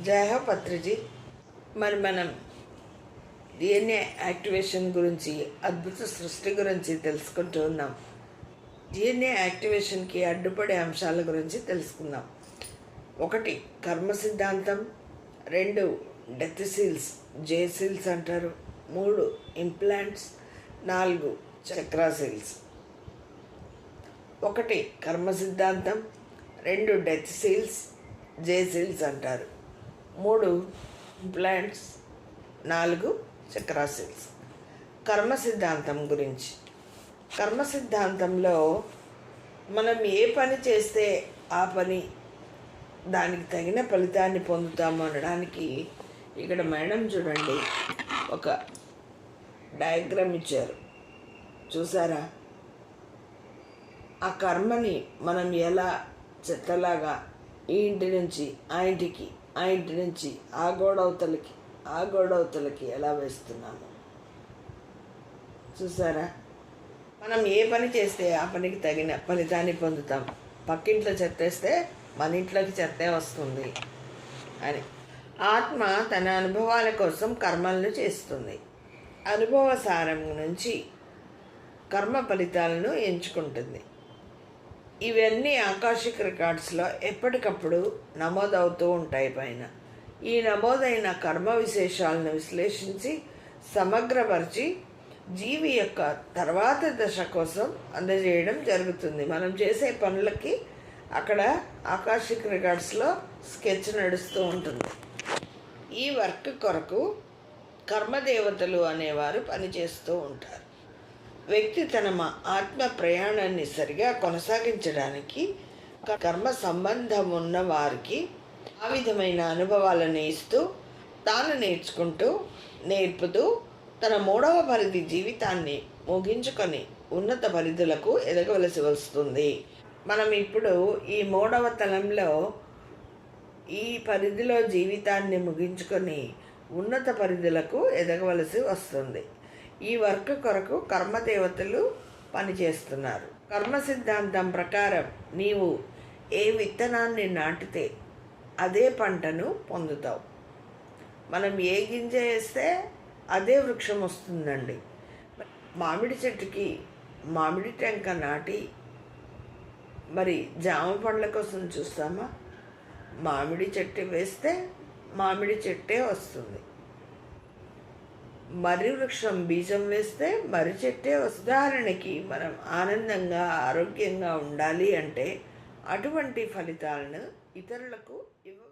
జయ హో పత్రిజీ. మరి మనం డిఎన్ఏ యాక్టివేషన్ గురించి, అద్భుత సృష్టి గురించి తెలుసుకుంటూ ఉన్నాం. డిఎన్ఏ యాక్టివేషన్కి అడ్డుపడే అంశాల గురించి తెలుసుకుందాం. 1 కర్మ సిద్ధాంతం, 2 డెత్ సీల్స్, జే సీల్స్ అంటారు, 3 ఇంప్లాంట్స్, 4 చక్రా సీల్స్. 1 కర్మ సిద్ధాంతం, 2 డెత్ సీల్స్, జే సీల్స్ అంటారు, 3 ఇంప్లాంట్స్, 4 చక్రా సీల్స్. కర్మ సిద్ధాంతం గురించి. కర్మ సిద్ధాంతంలో మనం ఏ పని చేస్తే ఆ పని దానికి తగిన ఫలితాన్ని పొందుతాము అనడానికి ఇక్కడ మేడం చూడండి ఒక డయాగ్రామ్ ఇచ్చారు, చూసారా? ఆ కర్మని మనం ఎలా చెత్తలాగా ఈ ఇంటి నుంచి ఆ ఇంటికి, ఆ ఇంటి నుంచి ఆ గోడవతలకి, ఆ గోడవతలకి ఎలా వేస్తున్నాము చూసారా? మనం ఏ పని చేస్తే ఆ పనికి తగిన ఫలితాన్ని పొందుతాం. పక్కింట్లో చెత్తేస్తే మన ఇంట్లోకి చెత్తే వస్తుంది అని. ఆత్మ తన అనుభవాల కోసం కర్మలను చేస్తుంది. అనుభవ సారం నుంచి కర్మ ఫలితాలను ఎంచుకుంటుంది. ఇవన్నీ ఆకాశిక్ రికార్డ్స్లో ఎప్పటికప్పుడు నమోదవుతూ ఉంటాయి. పైన ఈ నమోదైన కర్మ విశేషాలను విశ్లేషించి సమగ్రపరిచి జీవి యొక్క తర్వాత దశ కోసం అందజేయడం జరుగుతుంది. మనం చేసే పనులకి అక్కడ ఆకాశిక్ రికార్డ్స్లో స్కెచ్ నడుస్తూ ఉంటుంది. ఈ వర్క్ కొరకు కర్మదేవతలు అనేవారు పనిచేస్తూ ఉంటారు. వ్యక్తి తన ఆత్మ ప్రయాణాన్ని సరిగా కొనసాగించడానికి కర్మ సంబంధం ఉన్న వారికి ఆ విధమైన అనుభవాలను ఇస్తూ, తాను నేర్చుకుంటూ నేర్పుతూ తన 3వ పరిధి జీవితాన్ని ముగించుకొని ఉన్నత పరిధులకు ఎదగవలసి వస్తుంది. మనం ఇప్పుడు ఈ 3వ తలంలో ఈ పరిధిలో జీవితాన్ని ముగించుకొని ఉన్నత పరిధులకు ఎదగవలసి వస్తుంది. ఈ వర్క్ కొరకు కర్మదేవతలు పనిచేస్తున్నారు. కర్మ సిద్ధాంతం ప్రకారం నీవు ఏ విత్తనాన్ని నాటితే అదే పంటను పొందుతావు. మనం ఏ గింజ వేస్తే అదే వృక్షం వస్తుందండి. మామిడి చెట్టుకి మామిడి టెంక నాటి మరి జామ పండ్ల కోసం చూస్తామా? మామిడి చెట్టు వేస్తే మామిడి చెట్టే వస్తుంది. మర్రి వృక్షం బీజం వేస్తే మర్రి చెట్టే వస్తుంది. ఉదాహరణకి మనం ఆనందంగా ఆరోగ్యంగా ఉండాలి అంటే అటువంటి ఫలితాలను ఇతరులకు ఇవ్వ